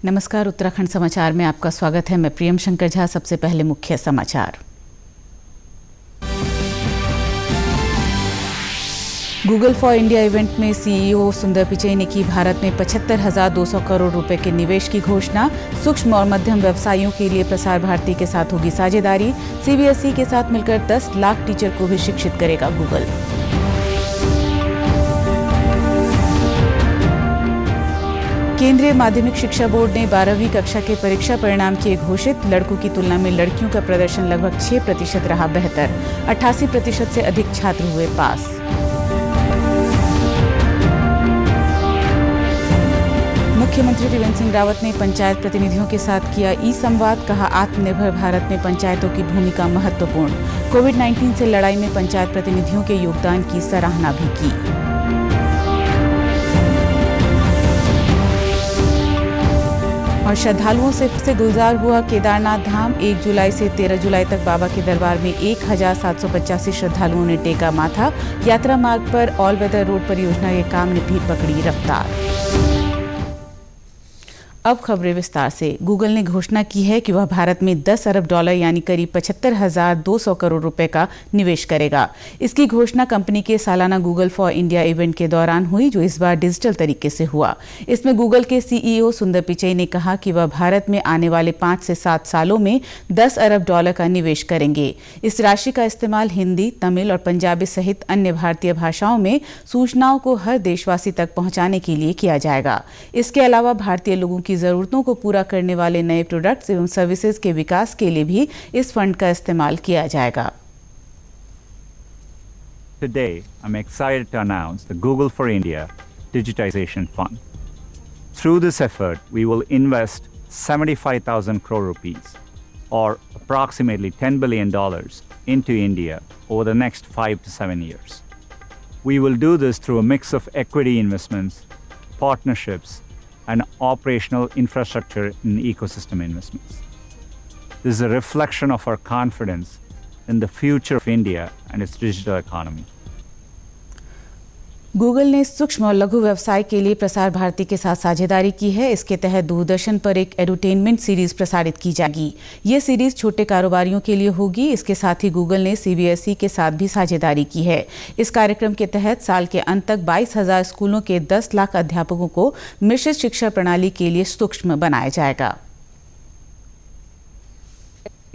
नमस्कार, उत्तराखंड समाचार में आपका स्वागत है। मैं प्रियम शंकर झा। सबसे पहले मुख्य समाचार। गूगल फॉर इंडिया इवेंट में सीईओ सुंदर पिचई ने की भारत में 75,200 करोड़ रुपए के निवेश की घोषणा। सूक्ष्म और मध्यम व्यवसायियों के लिए प्रसार भारती के साथ होगी साझेदारी। सीबीएसई के साथ मिलकर 10 लाख टीचर को भी शिक्षित करेगा गूगल। केंद्रीय माध्यमिक शिक्षा बोर्ड ने 12वीं कक्षा के परीक्षा परिणाम किए घोषित। लड़कों की तुलना में लड़कियों का प्रदर्शन लगभग 6% रहा बेहतर। 88% से अधिक छात्र हुए पास। मुख्यमंत्री त्रिवेंद्र सिंह रावत ने पंचायत प्रतिनिधियों के साथ किया ई-संवाद। कहा, आत्मनिर्भर भारत में पंचायतों की भूमिका महत्वपूर्ण। कोविड-19 से लड़ाई में पंचायत प्रतिनिधियों के योगदान की सराहना भी की। और श्रद्धालुओं से गुलजार हुआ केदारनाथ धाम। 1 जुलाई से 13 जुलाई तक बाबा के दरबार में 1785 श्रद्धालुओं ने टेका माथा। यात्रा मार्ग पर ऑल वेदर रोड परियोजना के काम ने भी पकड़ी रफ्तार। अब खबरें विस्तार से। गूगल ने घोषणा की है कि वह भारत में 10 अरब डॉलर यानी करीब 75,200 करोड़ रुपए का निवेश करेगा। इसकी घोषणा कंपनी के सालाना गूगल फॉर इंडिया इवेंट के दौरान हुई, जो इस बार डिजिटल तरीके से हुआ। इसमें गूगल के सीईओ सुंदर पिचई ने कहा कि वह भारत में आने वाले 5 से 7 सालों में 10 अरब डॉलर का निवेश करेंगे। इस राशि का इस्तेमाल हिंदी, तमिल और पंजाबी सहित अन्य भारतीय भाषाओं में सूचनाओं को हर देशवासी तक पहुंचाने के लिए किया जाएगा। इसके अलावा भारतीय लोगों की जरूरतों को पूरा करने वाले नए प्रोडक्ट्स एवं सर्विसेज के विकास के लिए भी इस फंड का इस्तेमाल किया जाएगा। Today, I'm excited to announce the Google for India Digitization Fund. Through this effort, we will invest 75,000 crore rupees, or approximately $10 billion, into India over the next 5 to 7 years. We will do this through a mix of equity investments, partnerships, and operational infrastructure and ecosystem investments. This is a reflection of our confidence in the future of India and its digital economy. Google ने सूक्ष्म और लघु व्यवसाय के लिए प्रसार भारती के साथ साझेदारी की है। इसके तहत दूरदर्शन पर एक एडुटेनमेंट सीरीज प्रसारित की जाएगी। ये सीरीज छोटे कारोबारियों के लिए होगी। इसके साथ ही गूगल ने सीबीएसई के साथ भी साझेदारी की है। इस कार्यक्रम के तहत साल के अंत तक 22,000 स्कूलों के 10 लाख अध्यापकों को मिश्रित शिक्षा प्रणाली के लिए सूक्ष्म बनाया जाएगा।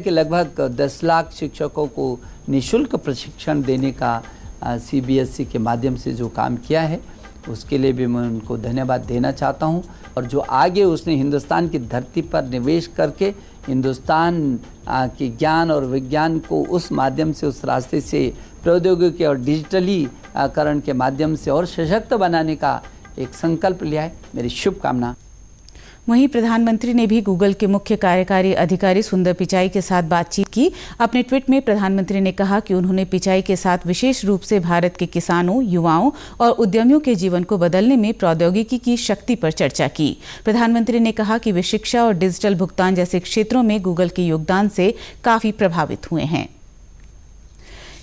लगभग 10 लाख शिक्षकों को निःशुल्क प्रशिक्षण देने का सीबीएसई के माध्यम से जो काम किया है, उसके लिए भी मैं उनको धन्यवाद देना चाहता हूं। और जो आगे उसने हिंदुस्तान की धरती पर निवेश करके हिंदुस्तान के ज्ञान और विज्ञान को उस माध्यम से, उस रास्ते से प्रौद्योगिकी और डिजिटलीकरण के माध्यम से और सशक्त बनाने का एक संकल्प लिया है। मेरी शुभकामना। वहीं प्रधानमंत्री ने भी गूगल के मुख्य कार्यकारी अधिकारी सुंदर पिचाई के साथ बातचीत की। अपने ट्वीट में प्रधानमंत्री ने कहा कि उन्होंने पिचाई के साथ विशेष रूप से भारत के किसानों, युवाओं और उद्यमियों के जीवन को बदलने में प्रौद्योगिकी की शक्ति पर चर्चा की। प्रधानमंत्री ने कहा कि वे शिक्षा और डिजिटल भुगतान जैसे क्षेत्रों में गूगल के योगदान से काफी प्रभावित हुए हैं।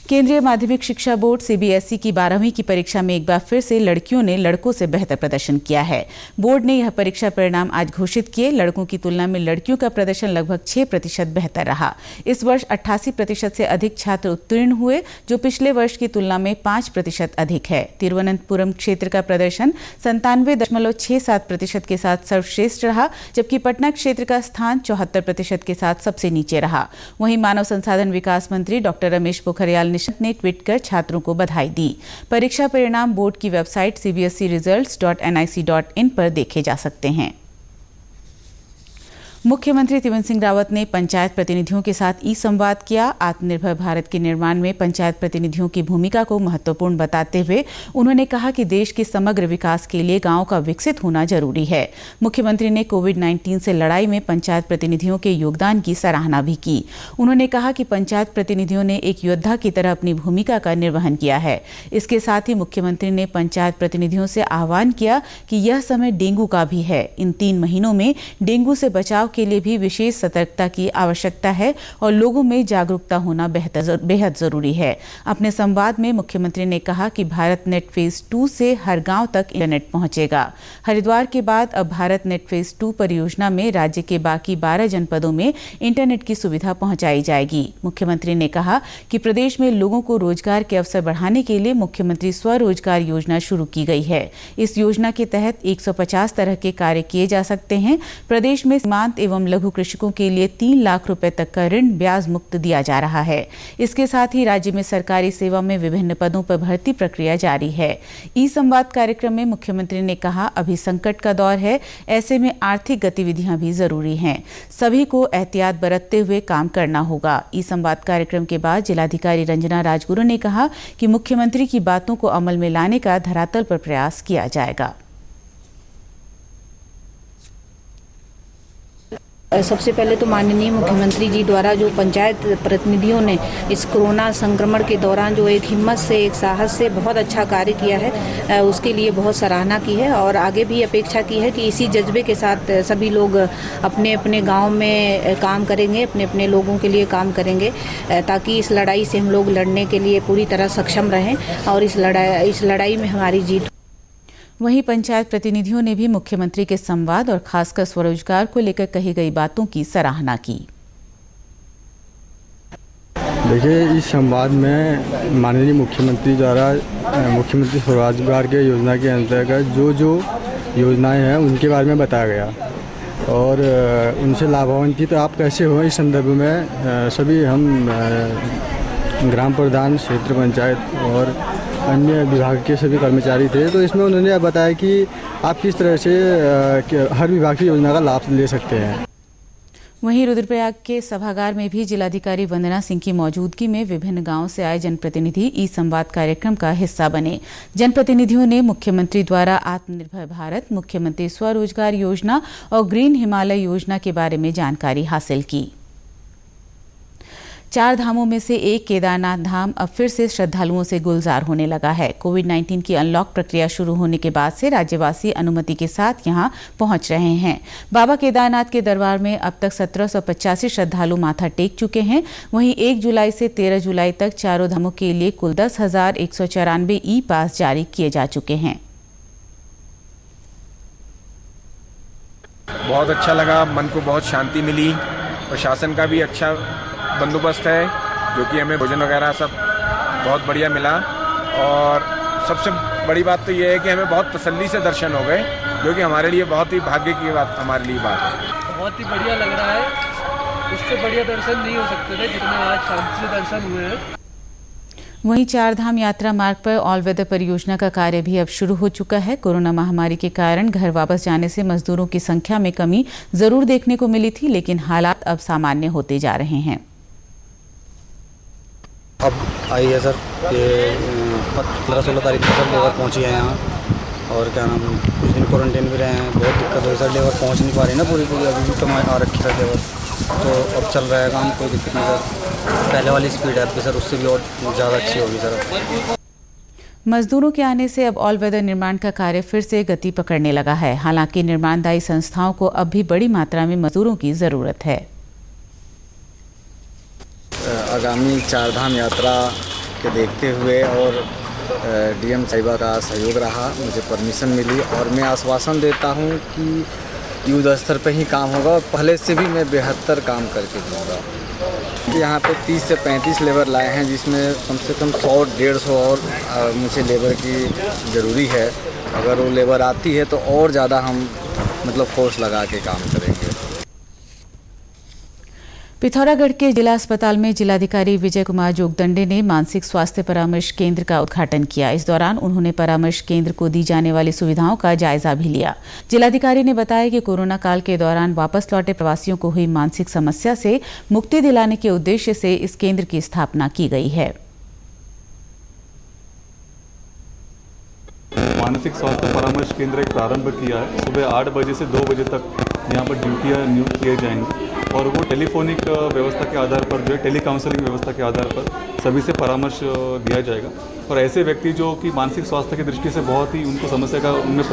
केंद्रीय माध्यमिक शिक्षा बोर्ड सीबीएसई की 12वीं की परीक्षा में एक बार फिर से लड़कियों ने लड़कों से बेहतर प्रदर्शन किया है। बोर्ड ने यह परीक्षा परिणाम आज घोषित किए। लड़कों की तुलना में लड़कियों का प्रदर्शन लगभग 6% बेहतर रहा। इस वर्ष 88% से अधिक छात्र उत्तीर्ण हुए, जो पिछले वर्ष की तुलना में 5% अधिक है। तिरुवनंतपुरम क्षेत्र का प्रदर्शन 97.67% के साथ सर्वश्रेष्ठ रहा, जबकि पटना क्षेत्र का स्थान 74% के साथ सबसे नीचे रहा। वहीं मानव संसाधन विकास मंत्री डॉक्टर रमेश पोखरियाल ने ट्वीट कर छात्रों को बधाई दी। परीक्षा परिणाम बोर्ड की वेबसाइट cbseresults.nic.in पर देखे जा सकते हैं। मुख्यमंत्री त्रिवेंद्र सिंह रावत ने पंचायत प्रतिनिधियों के साथ ई-संवाद किया। आत्मनिर्भर भारत के निर्माण में पंचायत प्रतिनिधियों की भूमिका को महत्वपूर्ण बताते हुए उन्होंने कहा कि देश के समग्र विकास के लिए गांव का विकसित होना जरूरी है। मुख्यमंत्री ने कोविड-19 से लड़ाई में पंचायत प्रतिनिधियों के योगदान की सराहना भी की। उन्होंने कहा कि पंचायत प्रतिनिधियों ने एक योद्धा की तरह अपनी भूमिका का निर्वहन किया है। इसके साथ ही मुख्यमंत्री ने पंचायत प्रतिनिधियों से आह्वान किया कि यह समय डेंगू का भी है। इन 3 महीनों में डेंगू से बचाव के लिए भी विशेष सतर्कता की आवश्यकता है और लोगों में जागरूकता होना बेहद जरूरी है। अपने संवाद में मुख्यमंत्री ने कहा कि भारत नेट फेज 2 से हर गांव तक इंटरनेट पहुंचेगा। हरिद्वार के बाद अब भारत नेट फेज 2 परियोजना में राज्य के बाकी 12 जनपदों में इंटरनेट की सुविधा पहुंचाई जाएगी। मुख्यमंत्री ने कहा कि प्रदेश में लोगों को रोजगार के अवसर बढ़ाने के लिए मुख्यमंत्री स्वरोजगार योजना शुरू की गई है। इस योजना के तहत 150 तरह के कार्य किए जा सकते हैं। प्रदेश में सीमांत एवं लघु कृषकों के लिए 3 लाख रुपए तक का ऋण ब्याज मुक्त दिया जा रहा है। इसके साथ ही राज्य में सरकारी सेवा में विभिन्न पदों पर भर्ती प्रक्रिया जारी है। ई संवाद कार्यक्रम में मुख्यमंत्री ने कहा, अभी संकट का दौर है, ऐसे में आर्थिक गतिविधियां भी जरूरी हैं। सभी को एहतियात बरतते हुए काम करना होगा। ई संवाद कार्यक्रम के बाद जिलाधिकारी रंजना राजगुरु ने कहा कि मुख्यमंत्री की बातों को अमल में लाने का धरातल पर प्रयास किया जाएगा। सबसे पहले तो माननीय मुख्यमंत्री जी द्वारा जो पंचायत प्रतिनिधियों ने इस कोरोना संक्रमण के दौरान जो एक हिम्मत से, एक साहस से बहुत अच्छा कार्य किया है, उसके लिए बहुत सराहना की है और आगे भी अपेक्षा की है कि इसी जज्बे के साथ सभी लोग अपने अपने गांव में काम करेंगे, अपने अपने लोगों के लिए काम करेंगे, ताकि इस लड़ाई से हम लोग लड़ने के लिए पूरी तरह सक्षम रहें और इस लड़ाई में हमारी जीत। वहीं पंचायत प्रतिनिधियों ने भी मुख्यमंत्री के संवाद और खासकर स्वरोजगार को लेकर कही गई बातों की सराहना की। देखिए, इस संवाद में माननीय मुख्यमंत्री द्वारा मुख्यमंत्री स्वरोजगार के योजना के अंतर्गत जो योजनाएं हैं उनके बारे में बताया गया और उनसे लाभान्वित आप कैसे हो, इस संदर्भ में सभी हम ग्राम प्रधान, क्षेत्र पंचायत और अन्य विभाग के सभी कर्मचारी थे। तो इसमें उन्होंने बताया कि आप किस तरह से हर विभाग की योजना का लाभ ले सकते हैं। वहीं रुद्रप्रयाग के सभागार में भी जिलाधिकारी वंदना सिंह की मौजूदगी में विभिन्न गांवों से आए जनप्रतिनिधि ई संवाद कार्यक्रम का हिस्सा बने। जनप्रतिनिधियों ने मुख्यमंत्री द्वारा आत्मनिर्भर भारत, मुख्यमंत्री स्वरोजगार योजना और ग्रीन हिमालय योजना के बारे में जानकारी हासिल की। 4 धामों में से एक केदारनाथ धाम अब फिर से श्रद्धालुओं से गुलजार होने लगा है। कोविड-19 की अनलॉक प्रक्रिया शुरू होने के बाद से राज्यवासी अनुमति के साथ यहां पहुंच रहे हैं। बाबा केदारनाथ के दरबार में अब तक 1785 श्रद्धालु माथा टेक चुके हैं। वहीं 1 जुलाई से 13 जुलाई तक चारों धामों के लिए कुल 10,194 ई पास जारी किए जा चुके हैं। बहुत अच्छा लगा, मन को बहुत शांति मिली। प्रशासन का भी अच्छा बंदोबस्त है, जो कि हमें भोजन वगैरह सब बहुत बढ़िया मिला और सबसे बड़ी बात तो ये है कि हमें बहुत तसल्ली से दर्शन हो गए, जो कि हमारे लिए बहुत ही भाग्य की बात हमारे लिए बात है। बहुत ही बढ़िया लग रहा है, इससे बढ़िया दर्शन नहीं हो सकते थे जितने आज शांति से दर्शन हुए हैं। वहीं 4 धाम यात्रा मार्ग पर ऑल वेदर परियोजना का कार्य भी अब शुरू हो चुका है। कोरोना महामारी के कारण घर वापस जाने से मजदूरों की संख्या में कमी जरूर देखने को मिली थी, लेकिन हालात अब सामान्य होते जा रहे हैं। अब आई है सर कि 15-16 तारीख को सब लेबर पहुँची है यहाँ और क्या नाम कुछ दिन क्वारंटाइन भी रहे हैं। बहुत दिक्कत हुई सर, लेबर पहुँच नहीं पा रही ना पूरी अभी भी कम आ रखी है लेबर, तो अब चल रहा है काम, कोई दिक्कत नहीं सर। पहले वाली स्पीड है आपकी सर, उससे भी और ज़्यादा अच्छी होगी सर। मजदूरों के आने से अब ऑल वेदर निर्माण का कार्य फिर से गति पकड़ने लगा है। हालांकि निर्माणदायी संस्थाओं को अब भी बड़ी मात्रा में मजदूरों की जरूरत है। आगामी 4 धाम यात्रा के देखते हुए और डीएम साहिबा का सहयोग रहा, मुझे परमिशन मिली और मैं आश्वासन देता हूं कि युद्ध स्तर पे ही काम होगा और पहले से भी मैं बेहतर काम करके दूँगा। यहाँ पे 30 से 35 लेबर लाए हैं, जिसमें कम से कम 100-150 और मुझे लेबर की ज़रूरी है। अगर वो लेबर आती है तो और ज़्यादा हम मतलब फोर्स लगा के काम करेंगे। पिथौरागढ़ के जिला अस्पताल में जिलाधिकारी विजय कुमार जोगदंडे ने मानसिक स्वास्थ्य परामर्श केंद्र का उद्घाटन किया। इस दौरान उन्होंने परामर्श केंद्र को दी जाने वाली सुविधाओं का जायजा भी लिया। जिलाधिकारी ने बताया कि कोरोना काल के दौरान वापस लौटे प्रवासियों को हुई मानसिक समस्या से मुक्ति दिलाने के उद्देश्य से इस केंद्र की स्थापना की गई है। मानसिक स्वास्थ्य परामर्श केंद्र एक प्रारंभ किया है। सुबह 8 बजे से 2 बजे तक यहाँ पर ड्यूटियाँ नियुक्त किए जाएंगी और वो टेलीफोनिक व्यवस्था के आधार पर जो है टेली काउंसलिंग व्यवस्था के आधार पर सभी से परामर्श दिया जाएगा। और ऐसे व्यक्ति जो कि मानसिक स्वास्थ्य की दृष्टि से बहुत ही उनको समस्या का उनमें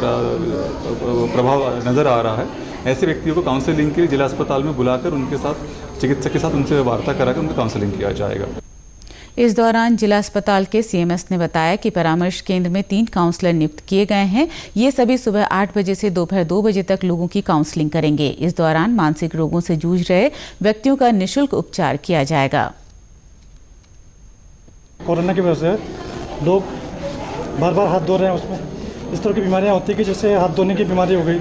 प्रभाव नज़र आ रहा है, ऐसे व्यक्तियों को काउंसलिंग के लिए जिला अस्पताल में बुलाकर उनके साथ चिकित्सक के साथ उनसे वार्ता कराकर उनका काउंसलिंग किया जाएगा। इस दौरान जिला अस्पताल के सीएमएस ने बताया कि परामर्श केंद्र में 3 काउंसलर नियुक्त किए गए हैं। ये सभी सुबह 8 बजे से दोपहर 2 बजे तक लोगों की काउंसलिंग करेंगे। इस दौरान मानसिक रोगों से जूझ रहे व्यक्तियों का निःशुल्क उपचार किया जाएगा। कोरोना की वजह से लोग बार बार हाथ धो रहे हैं, उसमें इस तरह की बीमारियां होती है कि जैसे हाथ धोने की बीमारी हो गई,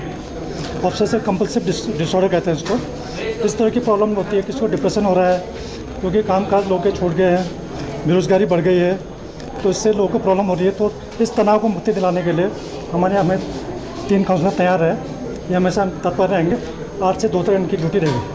ऑब्सेसिव कंपल्सिव डिसऑर्डर कहते हैं इसको। इस तरह की प्रॉब्लम होती है, किसी को डिप्रेशन हो रहा है क्योंकि कामकाज लोग के छूट गए हैं, बेरोजगारी बढ़ गई है, तो इससे लोगों को प्रॉब्लम हो रही है। तो इस तनाव को मुक्ति दिलाने के लिए हमारे यहाँ में 3 काउंसलर तैयार है, ये हमेशा तत्पर रहेंगे। 8 से 2 तक इनकी ड्यूटी रहेगी।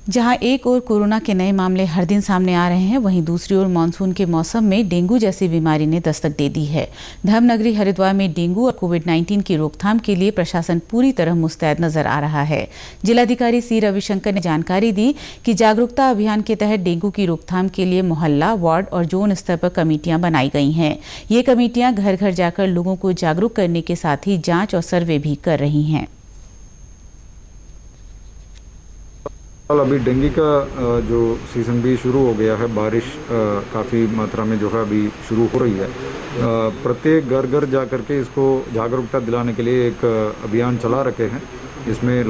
जहां एक ओर कोरोना के नए मामले हर दिन सामने आ रहे हैं, वहीं दूसरी ओर मानसून के मौसम में डेंगू जैसी बीमारी ने दस्तक दे दी है। धर्मनगरी हरिद्वार में डेंगू और कोविड-19 की रोकथाम के लिए प्रशासन पूरी तरह मुस्तैद नजर आ रहा है। जिलाधिकारी सी रविशंकर ने जानकारी दी कि जागरूकता अभियान के तहत डेंगू की रोकथाम के लिए मोहल्ला, वार्ड और जोन स्तर पर कमेटियां बनाई गई हैं। ये कमेटियां घर घर जाकर लोगों को जागरूक करने के साथ ही जांच और सर्वे भी कर रही हैं। अभी डेंगू का जो सीज़न भी शुरू हो गया है, बारिश काफ़ी मात्रा में जो है अभी शुरू हो रही है। प्रत्येक घर घर जा कर के इसको जागरूकता दिलाने के लिए एक अभियान चला रखे हैं। इसमें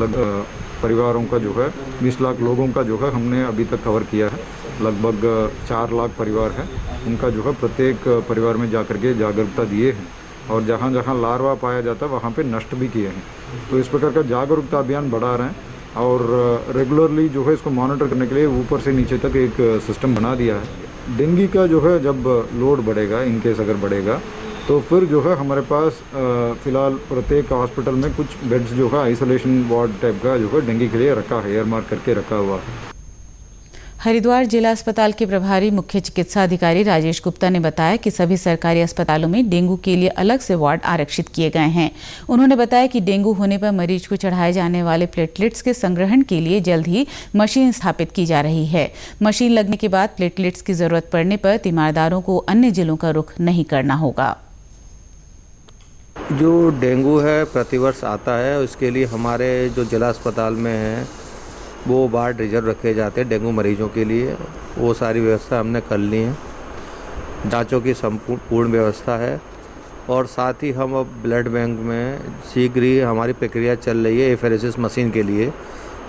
परिवारों का जो है 20 लाख लोगों का जो है हमने अभी तक कवर किया है। लगभग 4 लाख परिवार है, उनका जो है प्रत्येक परिवार में जा कर के जागरूकता दिए हैं और जहाँ जहाँ लार्वा पाया जाता है वहाँ पे नष्ट भी किए हैं। तो इस प्रकार का जागरूकता अभियान बढ़ा रहे हैं और रेगुलरली जो है इसको मॉनिटर करने के लिए ऊपर से नीचे तक एक सिस्टम बना दिया है। डेंगू का जो है जब लोड बढ़ेगा, इनकेस अगर बढ़ेगा, तो फिर जो है हमारे पास फ़िलहाल प्रत्येक हॉस्पिटल में कुछ बेड्स जो है आइसोलेशन वार्ड टाइप का जो है डेंगू के लिए रखा है, एयरमार्क करके रखा हुआ है। हरिद्वार जिला अस्पताल के प्रभारी मुख्य चिकित्सा अधिकारी राजेश गुप्ता ने बताया कि सभी सरकारी अस्पतालों में डेंगू के लिए अलग से वार्ड आरक्षित किए गए हैं। उन्होंने बताया कि डेंगू होने पर मरीज को चढ़ाए जाने वाले प्लेटलेट्स के संग्रहण के लिए जल्द ही मशीन स्थापित की जा रही है। मशीन लगने के बाद प्लेटलेट्स की जरूरत पड़ने पर तीमारदारों को अन्य जिलों का रुख नहीं करना होगा। जो डेंगू है प्रतिवर्ष आता है, उसके लिए हमारे जो जिला अस्पताल में है वो वार्ड रिजर्व रखे जाते हैं डेंगू मरीजों के लिए। वो सारी व्यवस्था हमने कर ली है, जांचों की संपूर्ण व्यवस्था है और साथ ही हम अब ब्लड बैंक में शीघ्र ही हमारी प्रक्रिया चल रही है एफेरेसिस मशीन के लिए।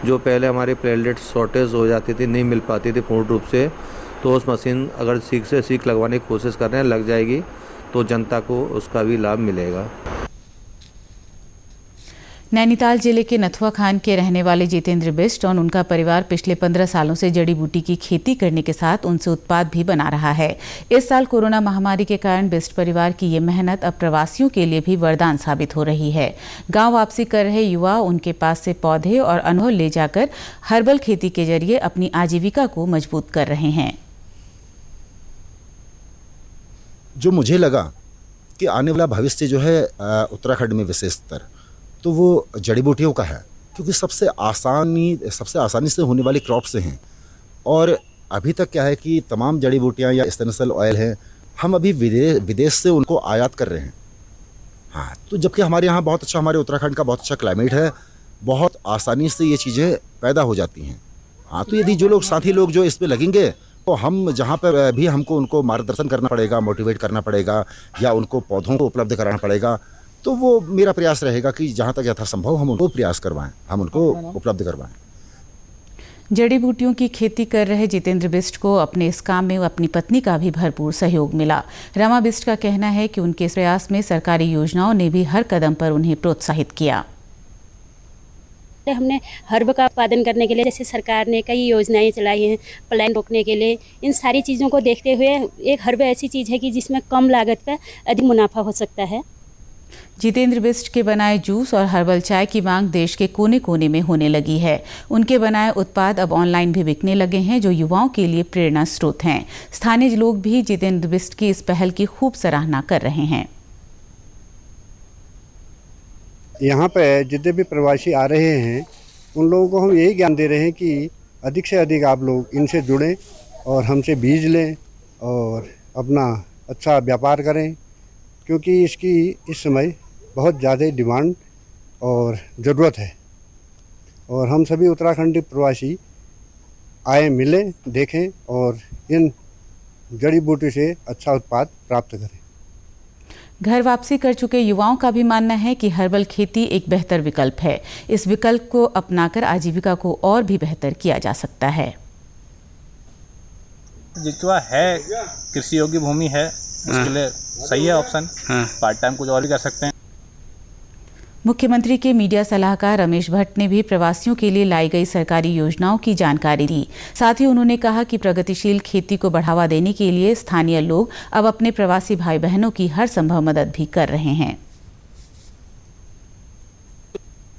जो पहले हमारी प्लेटलेट शॉर्टेज हो जाती थी, नहीं मिल पाती थी पूर्ण रूप से, तो उस मशीन अगर सीख से सीख लगवाने की कोशिश कर रहे हैं, लग जाएगी तो जनता को उसका भी लाभ मिलेगा। नैनीताल जिले के नथुआ खान के रहने वाले जितेंद्र बिष्ट और उनका परिवार पिछले 15 सालों से जड़ी बूटी की खेती करने के साथ उनसे उत्पाद भी बना रहा है। इस साल कोरोना महामारी के कारण बिष्ट परिवार की ये मेहनत अब प्रवासियों के लिए भी वरदान साबित हो रही है। गांव वापसी कर रहे युवा उनके पास से पौधे और अनुभव ले जाकर हर्बल खेती के जरिए अपनी आजीविका को मजबूत कर रहे हैं। जो मुझे लगा कि आने वाला भविष्य जो है उत्तराखंड में विशेषतर तो वो जड़ी बूटियों का है, क्योंकि सबसे आसानी से होने वाली क्रॉप्स हैं। और अभी तक क्या है कि तमाम जड़ी बूटियाँ या एसेंशियल ऑयल हैं, हम अभी विदेश से उनको आयात कर रहे हैं। हाँ, तो जबकि हमारे यहाँ बहुत अच्छा, हमारे उत्तराखंड का बहुत अच्छा क्लाइमेट है, बहुत आसानी से ये चीज़ें पैदा हो जाती हैं। हाँ, तो यदि जो लोग साथी लोग जो इस पर लगेंगे तो हम जहाँ पर भी हमको उनको मार्गदर्शन करना पड़ेगा, मोटिवेट करना पड़ेगा या उनको पौधों को उपलब्ध कराना पड़ेगा, तो वो मेरा प्रयास रहेगा कि जहाँ तक यथासंभव हम उनको प्रयास करवाएं, हम उनको उपलब्ध करवाएं। जड़ी बूटियों की खेती कर रहे जितेंद्र बिष्ट को अपने इस काम में अपनी पत्नी का भी भरपूर सहयोग मिला। रमा बिष्ट का कहना है कि उनके इस प्रयास में सरकारी योजनाओं ने भी हर कदम पर उन्हें प्रोत्साहित किया। हमने हर्ब का उत्पादन करने के लिए जैसे सरकार ने कई योजनाएं चलाई हैं, पलायन रोकने के लिए, इन सारी चीज़ों को देखते हुए एक हर्ब ऐसी चीज़ है कि जिसमें कम लागत पर अधिक मुनाफा हो सकता है। जितेंद्र बिष्ट के बनाए जूस और हर्बल चाय की मांग देश के कोने कोने में होने लगी है। उनके बनाए उत्पाद अब ऑनलाइन भी बिकने लगे हैं, जो युवाओं के लिए प्रेरणा स्रोत हैं। स्थानीय लोग भी जितेंद्र बिष्ट की इस पहल की खूब सराहना कर रहे हैं। यहाँ पे जितने भी प्रवासी आ रहे हैं उन लोगों को हम यही ज्ञान दे रहे हैं कि अधिक से अधिक आप लोग इनसे जुड़ें और हमसे बीज लें और अपना अच्छा व्यापार करें, क्योंकि इसकी इस समय बहुत ज़्यादा डिमांड और ज़रूरत है। और हम सभी उत्तराखंडी प्रवासी आए, मिलें, देखें और इन जड़ी बूटी से अच्छा उत्पाद प्राप्त करें। घर वापसी कर चुके युवाओं का भी मानना है कि हर्बल खेती एक बेहतर विकल्प है। इस विकल्प को अपनाकर आजीविका को और भी बेहतर किया जा सकता है। जितना है कृषि योग्य भूमि है उसके लिए सही है ऑप्शन। पार्ट टाइम कुछ और भी कर सकते हैं। मुख्यमंत्री के मीडिया सलाहकार रमेश भट्ट ने भी प्रवासियों के लिए लाई गई सरकारी योजनाओं की जानकारी दी। साथ ही उन्होंने कहा कि प्रगतिशील खेती को बढ़ावा देने के लिए स्थानीय लोग अब अपने प्रवासी भाई बहनों की हर संभव मदद भी कर रहे हैं।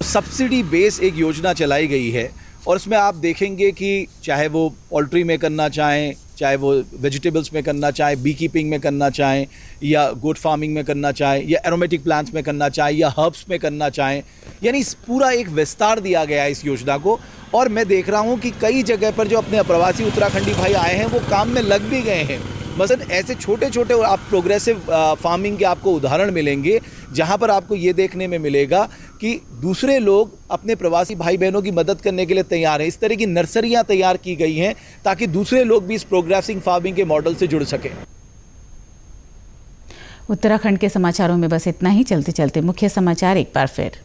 सब्सिडी बेस एक योजना चलाई गई है और उसमें आप देखेंगे कि चाहे वो पोल्ट्री में करना चाहें, चाहे वो वेजिटेबल्स में करना चाहें, बी कीपिंग में करना चाहें, या गोट फार्मिंग में करना चाहें, या एरोमेटिक प्लांट्स में करना चाहें, या हर्ब्स में करना चाहें, यानी पूरा एक विस्तार दिया गया है इस योजना को। और मैं देख रहा हूँ कि कई जगह पर जो अपने प्रवासी उत्तराखंडी भाई आए हैं वो काम में लग भी गए हैं। मसलन ऐसे छोटे छोटे आप प्रोग्रेसिव फार्मिंग के आपको उदाहरण मिलेंगे जहाँ पर आपको ये देखने में मिलेगा कि दूसरे लोग अपने प्रवासी भाई बहनों की मदद करने के लिए तैयार हैं। इस तरह की नर्सरियाँ तैयार की गई हैं ताकि दूसरे लोग भी इस प्रोग्रेसिव फार्मिंग के मॉडल से जुड़ सकें। उत्तराखंड के समाचारों में बस इतना ही। चलते चलते मुख्य समाचार एक बार फिर।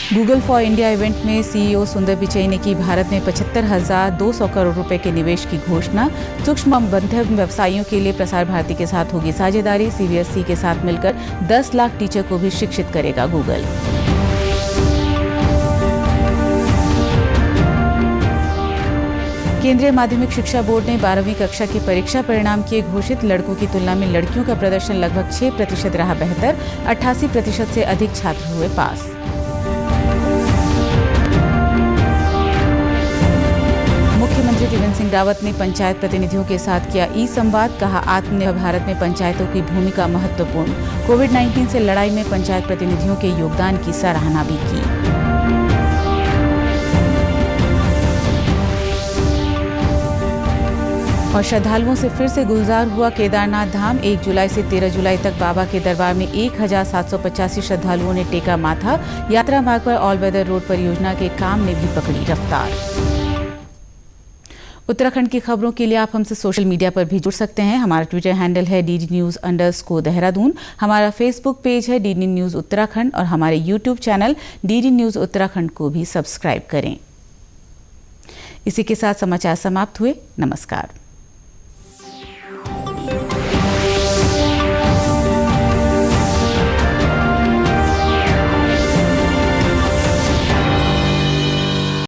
गूगल फॉर इंडिया इवेंट में सीईओ सुंदर पिचई ने की भारत में 75,200 करोड़ रुपए के निवेश की घोषणा। सूक्ष्म मध्यम व्यवसायियों के लिए प्रसार भारती के साथ होगी साझेदारी। सीबीएसई के साथ मिलकर 10 लाख टीचर को भी शिक्षित करेगा गूगल। केंद्रीय माध्यमिक शिक्षा बोर्ड ने 12वीं कक्षा की परीक्षा परिणाम किए घोषित। लड़कों की तुलना में लड़कियों का प्रदर्शन लगभग 6% रहा बेहतर। 88% से अधिक छात्र हुए पास। मुख्यमंत्री त्रिवेंद्र सिंह रावत ने पंचायत प्रतिनिधियों के साथ किया ई-संवाद। कहा, आत्मनिर्भर भारत में पंचायतों की भूमिका महत्वपूर्ण। कोविड-19 से लड़ाई में पंचायत प्रतिनिधियों के योगदान की सराहना भी की। और श्रद्धालुओं से फिर से गुलजार हुआ केदारनाथ धाम। 1 जुलाई से 13 जुलाई तक बाबा के दरबार में 1785 श्रद्धालुओं ने टेका माथा। यात्रा मार्ग पर ऑल वेदर रोड परियोजना के काम ने भी पकड़ी रफ्तार। उत्तराखंड की खबरों के लिए आप हमसे सोशल मीडिया पर भी जुड़ सकते हैं। हमारा ट्विटर हैंडल है DD News_देहरादून। हमारा फेसबुक पेज है DD News उत्तराखंड और हमारे YouTube channel DD News Uttarakhand को भी सब्सक्राइब करें। इसी के साथ समाचार समाप्त हुए। नमस्कार।